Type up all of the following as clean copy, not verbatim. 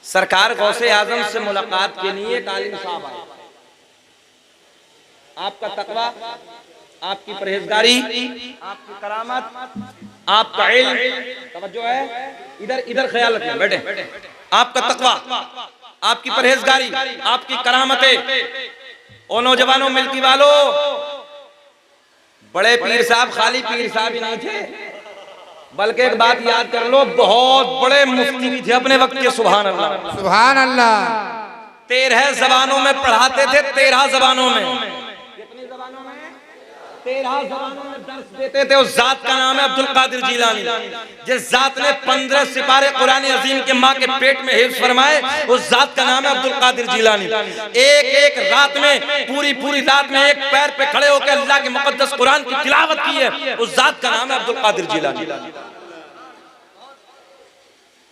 सरकार गौसे आजम से मुलाकात के लिए एक आलिम साहब आए। आपका तकवा, आपकी परहेजगारी, आपकी करामत, आपका इल्म, तवज्जो है, इधर इधर ख्याल रखना बेटे, आपका तकवा, आपकी परहेजगारी, आपकी करामतें, ओ नौजवानों मिल्की वालों, बड़े पीर साहब खाली पीर साहब ही नहीं थे, बल्कि एक बात याद कर लो, बहुत बड़े मुफ्ती भी थे अपने वक्त के। सुभान अल्लाह, सुभान अल्लाह। 13 जबानों में पढ़ाते थे, 13 जबानों में। कितनी जबानों में? 13 जबानों में दर्स देते थे। उस जात का नाम है अब्दुल कादिर जीलानी। जिस जात ने 15 सिपारे कुरान अजीम के माँ के पेट में हिफ्ज़ फरमाए, उस जात का नाम है अब्दुल कादिर जीलानी। एक एक रात में, पूरी रात में एक पैर पे खड़े होकर अल्लाह के मुकद्दस कुरान की तिलावत की है, उस जात का नाम है अब्दुल कादिर जीलानी।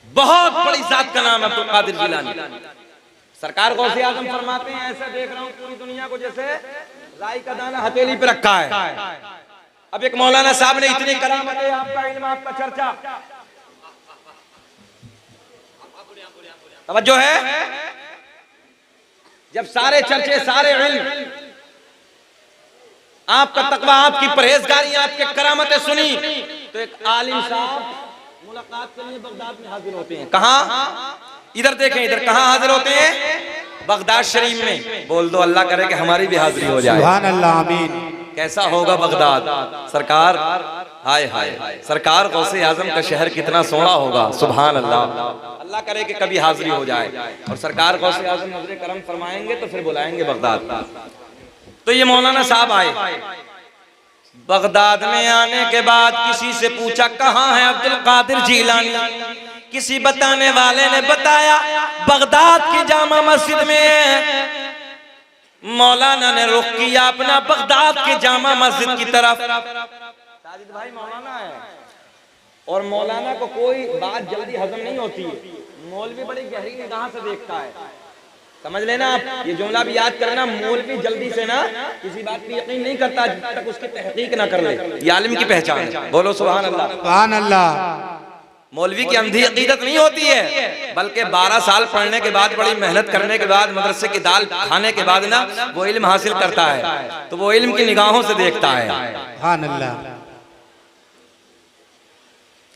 बहुत बड़ी जात का नाम है अब्दुल कादिर जीलानी। सरकार गौसे आजम फरमाते हैं, ऐसा देख रहा हूं पूरी दुनिया को जैसे राई का दाना हथेली पे रखा है। अब एक मौलाना साहब ने इतनी करामतें, आपका इल्म, आपका चर्चा, तवज्जो है, जब सारे चर्चे, सारे इल्म, आपका तकवा, आपकी परहेजगारी, आपके करामतें सुनी, तो एक आलिम साहब मुलाकात के लिए बगदाद में हाजिर होते हैं। कहां? इधर देखें, इधर कहां हाजिर होते हैं? बगदाद शरीफ में। बोल दो अल्लाह करे कि हमारी भी हाजिरी हो जाए। सुभान अल्लाह, आमीन। कैसा होगा बगदाद? सरकार, हाय हाय, सरकार गौसे आजम का शहर कितना सोना होगा। सुभान अल्लाह, अल्लाह करे कि कभी हाजिरी हो जाए और सरकार गौसे आजम नजर करम फरमाएंगे तो फिर बुलाएंगे बगदाद। तो ये मौलाना साहब आए बगदाद में। आने के बाद किसी से पूछा कहाँ है अब्दुल कादिर जीलानी? किसी बताने वाले ने बताया बगदाद की जामा मस्जिद में। मौलाना ने रुख किया अपना बगदाद के जामा मस्जिद की तरफ। साजिद भाई मौलाना है और मौलाना को कोई बात जल्दी हजम नहीं होती है। मौलवी बड़ी गहरी निगाह से देखता है, समझ लेना आप, ये जुमला भी याद करना। मौलवी जल्दी से ना किसी बात पे यकीन नहीं करता जब तक उसकी तहकीक ना कर ले। ये आलिम की पहचान है। बोलो सुभान अल्लाह, सुभान अल्लाह। मौलवी की अंधी अकीदत नहीं होती है, बल्कि 12 साल पढ़ने के बाद, बड़ी मेहनत करने के बाद, मदरसे की दाल खाने के बाद ना वो इल्म हासिल करता है, तो वो इल्म की निगाहों से देखता है। सुभान अल्लाह।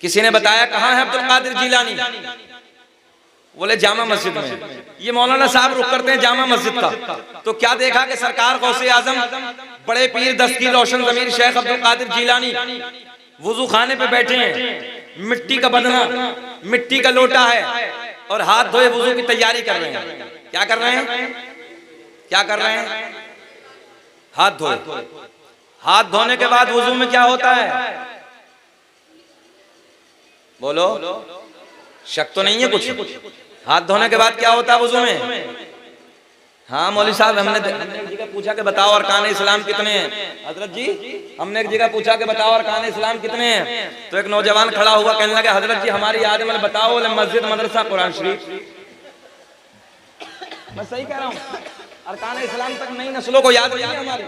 किसी ने बताया कहाँ है अब्दुल कादिर जीलानी? बोले जामा मस्जिद में। ये मौलाना साहब रुक करते हैं जामा मस्जिद का, तो क्या देखा कि सरकार गौसे आजम बड़े पीर दस्तगीर रोशन ज़मीर शेख अब्दुल कादिर जीलानी वुजू खाने पे बैठे हैं। मिट्टी का बदना, मिट्टी का लोटा है और हाथ धोए वुजू की तैयारी कर रहे हैं। क्या कर रहे हैं? क्या कर रहे हैं? हाथ धोए। हाथ धोने के बाद वुजू में क्या होता है? बोलो, शक तो नहीं है कुछ? हाथ धोने के बाद क्या होता है वुजू में? हाँ मौलवी साहब, हमने एक जगह पूछा कि बताओ अरकान इस्लाम कितने हैं? हजरत जी, हमने एक जगह पूछा कि बताओ अरकान इस्लाम कितने हैं? तो एक नौजवान खड़ा हुआ कहने लगा हजरत जी हमारी याद में बताओ। बोले मस्जिद, मदरसा, कुरान शरीफ। मैं सही कह रहा हूँ? अरकान इस्लाम तक नई नस्लों को याद नहीं है हमारी।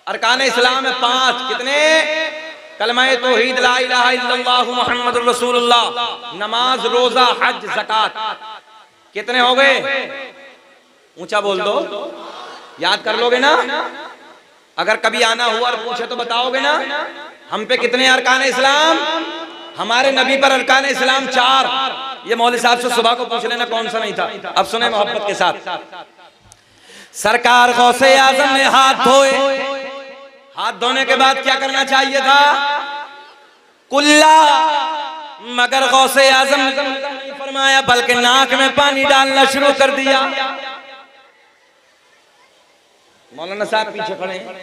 अरकान इस्लाम है 5। कितने? कलमा तौहीद, ला इलाहा इल्लल्लाह मुहम्मदुर रसूलुल्लाह, नमाज, रोजा, हज, ज़कात। कितने हो गए? ऊंचा बोल दो, याद कर लोगे ना? अगर कभी आना हुआ और पूछे तो बताओगे ना? हम पे कितने अरकान इस्लाम? हमारे नबी पर अरकान इस्लाम 4। ये मौलवी साहब से सुबह को पूछ लेना कौन सा नहीं था। अब सुने मोहब्बत के साथ, सरकार गौसे आजम ने हाथ धोए। हाथ धोने के बाद क्या करना चाहिए था? कुल्ला, मगर गौसे आजम ने फरमाया बल्कि नाक में पानी डालना शुरू कर दिया। मौलाना साहब पीछे खड़े हैं,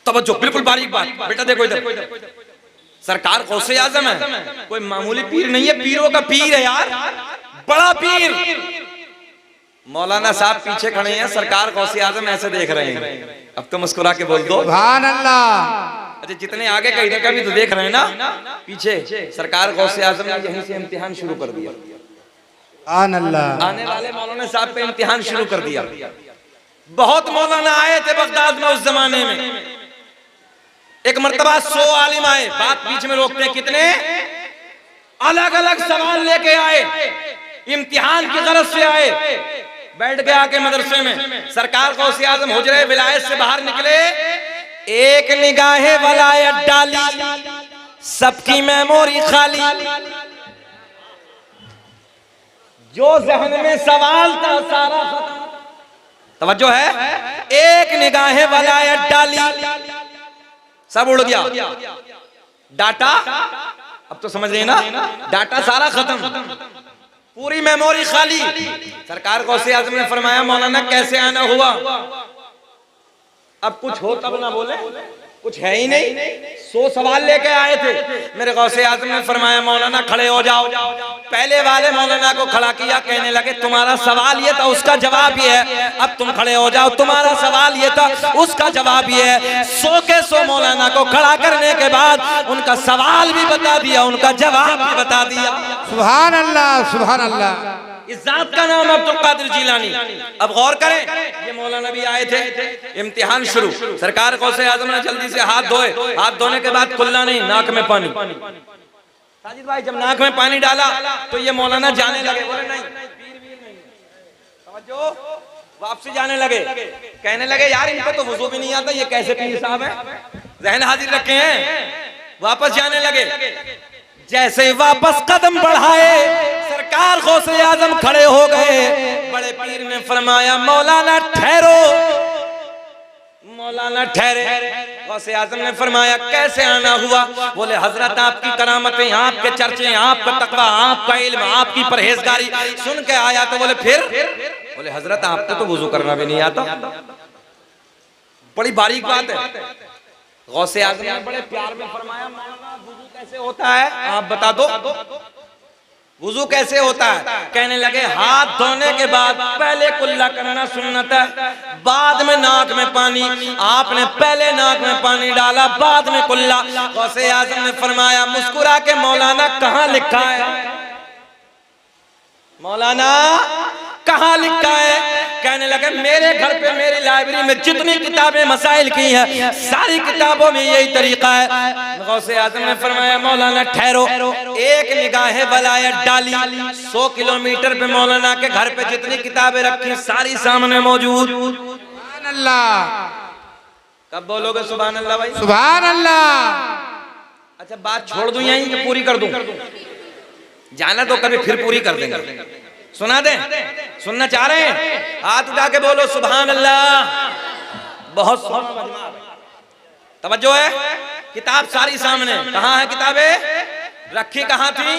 तवज्जो, बिल्कुल बारीक बात। बेटा देखो इधर, सरकार गौसे आजम है, कोई मामूली पीर नहीं है, पीरों का पीर है यार, बड़ा पीर। मौलाना साहब पीछे खड़े हैं, सरकार गौसे आजम ऐसे देख रहे हैं। अब तो मुस्कुरा के बोल दो सुभान अल्लाह। अच्छा, जितने आगे का इधर का भी तो देख रहे हैं ना पीछे, सरकार गौसे आजम ने यहीं से इम्तिहान शुरू कर दिया। सुभान अल्लाह। आने वाले मौलाना साहब पे इम्तिहान शुरू कर दिया। बहुत मौलाना आए थे बगदाद में उस जमाने में। एक मर्तबा 100 आलिम आए, बात बीच में रोकते हैं। कितने? अलग अलग सवाल लेके आए, इम्तिहान की गरज से आए, बैठ गए आके मदरसे में। सरकार गौसे आजम हुजरे विलायत से बाहर निकले, एक निगाहे वलायत डाली, सबकी मेमोरी खाली। जो जहन में सवाल था सारा खत्म। तवज्जो है, एक निगाहे वलायत डाली, सब उड़ गया। डाटा, अब तो समझ रहे ना, डाटा सारा खत्म, पूरी मेमोरी खाली। सरकार गौसे आजम ने फरमाया मौलाना कैसे आना हुआ? अब कुछ हो तब ना बोले, कुछ है ही नहीं। 100 सवाल लेके आए थे। मेरे गौसे आजम ने फरमाया मौलाना खड़े हो जाओ। पहले वाले मौलाना को खड़ा किया, कहने लगे तुम्हारा सवाल ये था, उसका जवाब ये है। अब तुम खड़े हो जाओ, तुम्हारा सवाल ये था, उसका जवाब ये है। 100 के 100 मौलाना को खड़ा करने के बाद उनका सवाल भी बता दिया, उनका जवाब भी बता दिया। सुभान अल्लाह, सुभान अल्लाह। इस जात का नाम अब्दुल कादिर जिलानी। अब गौर करें, ये मौलाना भी आए थे, इम्तिहान शुरू। सरकार गौसे आजम ने जल्दी से हाथ धोए, हाथ धोने के बाद कुल्ला नहीं, नाक में पानी। साजिद भाई जब नाक में पानी डाला तो ये मौलाना जाने लगे, बोले नहीं, समझो, वापसी जाने लगे। कहने लगे यार इनको तो वुजू भी नहीं आता, ये कैसे पीर साहब है, जहन हाजिर रखे हैं। वापस जाने लगे। जैसे वापस कदम बढ़ाए, सरकार गौसे आजम खड़े हो गए। बड़े पीर ने फरमाया मौलाना ठहरो, मौलाना ठहरे। गौसे आजम ने फरमाया कैसे आना हुआ? बोले हजरत आपकी करामतें, आपके चर्चे, आपका तकवा, आपका इल्म, आपकी परहेजगारी सुन के आया। तो बोले फिर? बोले हजरत आपको तो वुजू करना भी नहीं आता। बड़ी बारीक बात है। गौसे आजम ने बड़े प्यार में फरमाया मौलाना वुजू कैसे होता है आप बता दो, वुजू कैसे होता है? कहने लगे हाथ धोने के बाद पहले कुल्ला करना सुन्नत है, बाद में नाक में पानी। आपने पहले नाक में पानी डाला, बाद में कुल्ला। गौसे आजम ने फरमाया मुस्कुरा के मौलाना कहाँ लिखा है? मौलाना कहाँ लिखा है? कहने लगे मेरे घर पे, मेरी लाइब्रेरी में जितनी किताबें मसाइल की हैं, सारी किताबों में यही तरीका है। गौसे आजम ने फरमाया मौलाना ठहरो, एक निगाहे वलायत डाली। 100 किलोमीटर पे मौलाना के घर पे जितनी किताबें रखी सारी सामने मौजूद। सुभान अल्लाह। कब बोलोगे सुभान अल्लाह भाई? सुभान अल्लाह। अच्छा बात छोड़ दूं यहीं कि पूरी कर दूं? जाना तो कभी फिर पूरी कर देंगे। सुना दें? सुनना चाह रहे हैं? हाथ उठा के बोलो सुभान अल्लाह। बहुत तवज्जो है। किताब सारी सामने। कहाँ है किताबें? रखी कहाँ थी?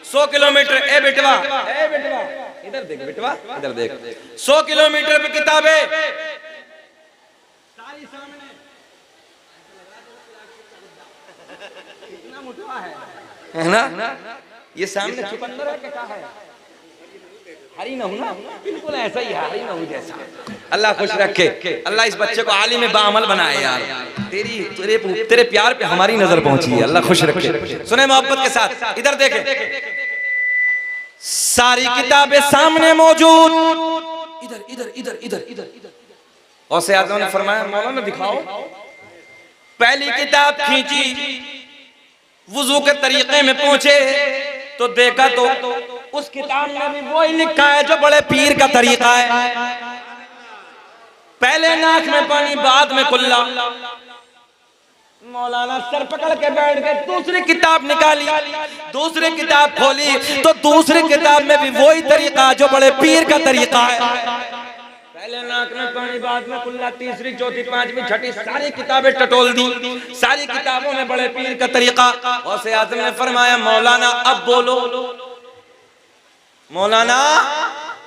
100 किलोमीटर। ए बेटवा, ए बेटवा, इधर देख बेटवा, इधर देख। 100 किलोमीटर पे किताबें सारी सामने। कितना मुठवा है ना? ये सामने चुकंदर है क्या है? हरी नहू ना, बिल्कुल ऐसा ही है, हरी नहू जैसा। अल्लाह खुश रखे, अल्लाह इस बच्चे को आलिम बाअमल बनाए यार। तेरे प्यार पे हमारी नजर पहुंची है, अल्लाह खुश रखे। सुने मोहब्बत के साथ, इधर देखें, सारी किताबें सामने मौजूद। इधर इधर इधर इधर इधर इधर। गौसे आजम ने फरमाया मौलाना दिखाओ। पहली किताब खींची, वुजू के तरीके में पहुंचे तो देखा तो उस किताब में भी वही लिखा है जो बड़े पीर का तरीका है। पहले नाक में पानी, बाद में कुल्ला। मौलाना सर पकड़ के बैठ गए। दूसरी किताब निकाली, दूसरी किताब खोली तो दूसरी किताब में भी वही तरीका जो बड़े पीर का तरीका है। पहले नाक में पानी, बाद में कुल्ला, तीसरी, चौथी, पांचवी, छठी, सारी किताबें टटोल दी। सारी किताबों में बड़े पीर का तरीका। गौसे आजम ने फरमाया मौलाना अब बोलो, मौलाना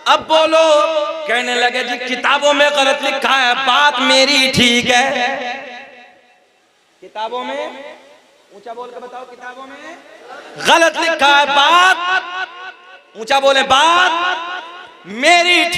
अब बोलो। कहने लगे जी किताबों में गलत लिखा है, बात मेरी ठीक है। किताबों में, ऊंचा बोल के बताओ, किताबों में गलत लिखा है, बात ऊंचा बोले, बात मेरी